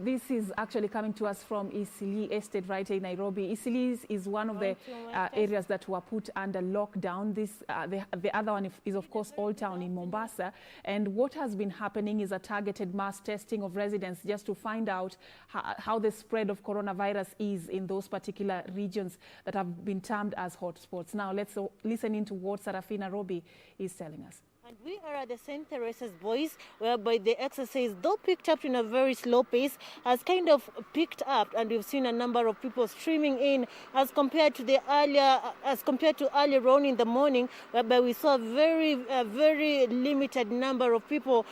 this is actually coming to us from Eastleigh Estate right here in Nairobi. Eastleigh is one of the areas that were put under lockdown. The other one is, of course, Old Town in Mombasa. And what has been happening is a targeted mass testing of residents just to find out how the spread of coronavirus is in those particular regions that have been termed as hotspots. Now, let's listen into what Serafina Robi is telling us. And we are at the St. Theresa's Boys, whereby the exercise, though picked up in a very slow pace, has kind of picked up, and we've seen a number of people streaming in as compared to earlier on in the morning, whereby we saw a very limited number of people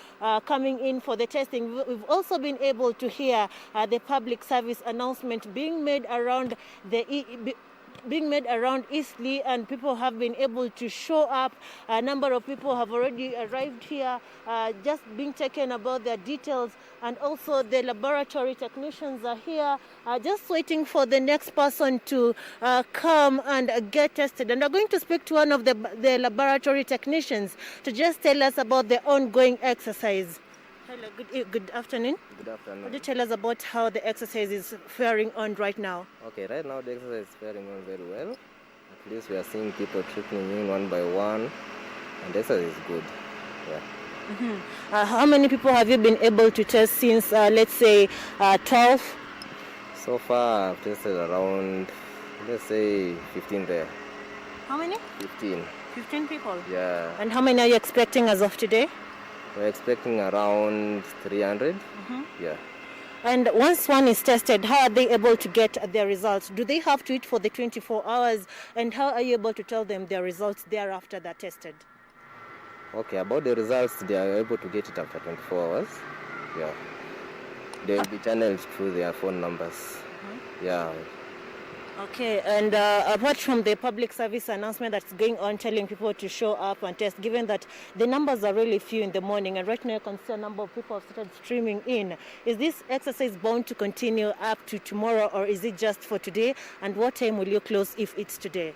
coming in for the testing. We've also been able to hear the public service announcement being made around Eastleigh, and people have been able to show up. A number of people have already arrived here, just being taken about their details, and also the laboratory technicians are here, just waiting for the next person to come and get tested. And we're going to speak to one of the laboratory technicians to just tell us about the ongoing exercise. Hello, good afternoon. Good afternoon. Could you tell us about how the exercise is faring on right now? Okay, right now the exercise is faring on very well. At least we are seeing people trickling in one by one, and the exercise is good. Yeah. Mm-hmm. How many people have you been able to test since, let's say, 12? So far, I've tested around, let's say, 15 there. How many? 15. 15 people? Yeah. And how many are you expecting as of today? We're expecting around 300. Mm-hmm. Yeah. And once one is tested, how are they able to get their results? Do they have to eat for the 24 hours? And how are you able to tell them their results thereafter they're tested? Okay, about the results, they are able to get it after 24 hours. Yeah. They will be channeled through their phone numbers. Mm-hmm. Yeah. Okay, and apart from the public service announcement that's going on telling people to show up and test, given that the numbers are really few in the morning, and right now you can see a number of people have started streaming in, is this exercise bound to continue up to tomorrow, or is it just for today? And what time will you close if it's today?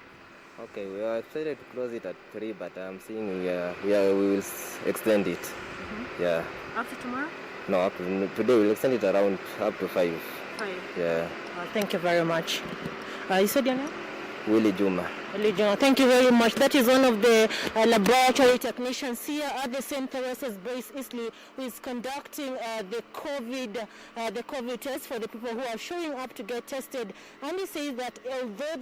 Okay, we are excited to close it at 3, but I'm seeing we will extend it. Mm-hmm. Yeah. Up to tomorrow? No, up to today we'll extend it around up to 5. 5? Yeah. Thank you very much. You said your name? Willie Juma. Willie Juma, thank you very much. That is one of the laboratory technicians here at the St. Theresa's Base, Eastleigh, who is conducting the COVID test for the people who are showing up to get tested. And he says that although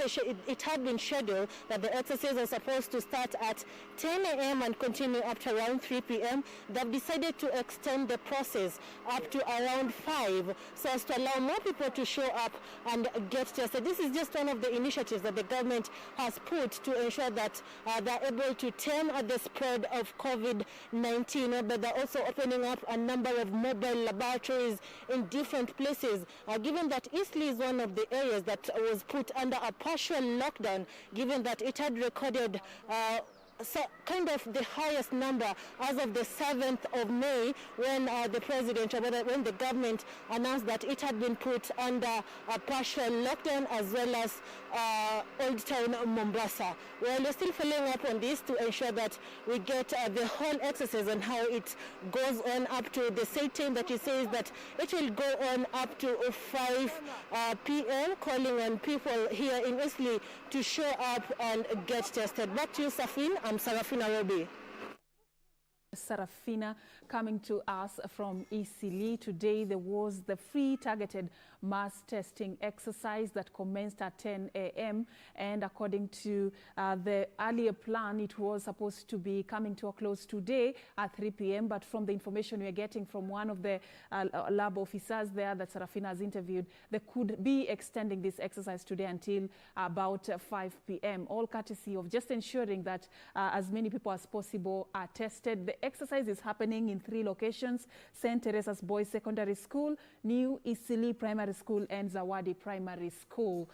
it had been scheduled that the exercise was supposed to start at 10 a.m. and continue up to around 3 p.m., they've decided to extend the process up to around 5, so as to allow more people to show up and get tested. This is just one of the initiatives that the government has put to ensure that they're able to tame the spread of COVID-19, but they're also opening up a number of mobile laboratories in different places. Given that Eastleigh is one of the areas that was put under a partial lockdown, given that it had recorded so kind of the highest number as of the 7th of May when when the government announced that it had been put under a partial lockdown, as well as Old Town Mombasa. Well, we're still following up on this to ensure that we get the whole exercise and how it goes on up to the same time that it says that it will go on up to 5 p.m., calling on people here in Eastleigh to show up and get tested. Back to you, Safin. I'm Serafina Robi. Serafina coming to us from Eastleigh. Today there was the free targeted mass testing exercise that commenced at 10 a.m. and according to the earlier plan, it was supposed to be coming to a close today at 3 p.m. But from the information we're getting from one of the lab officers there that Serafina has interviewed, they could be extending this exercise today until about 5 p.m. All courtesy of just ensuring that as many people as possible are tested. The exercise is happening in 3 locations: St. Theresa's Boys Secondary School, New Eastleigh Primary School, and Zawadi Primary School.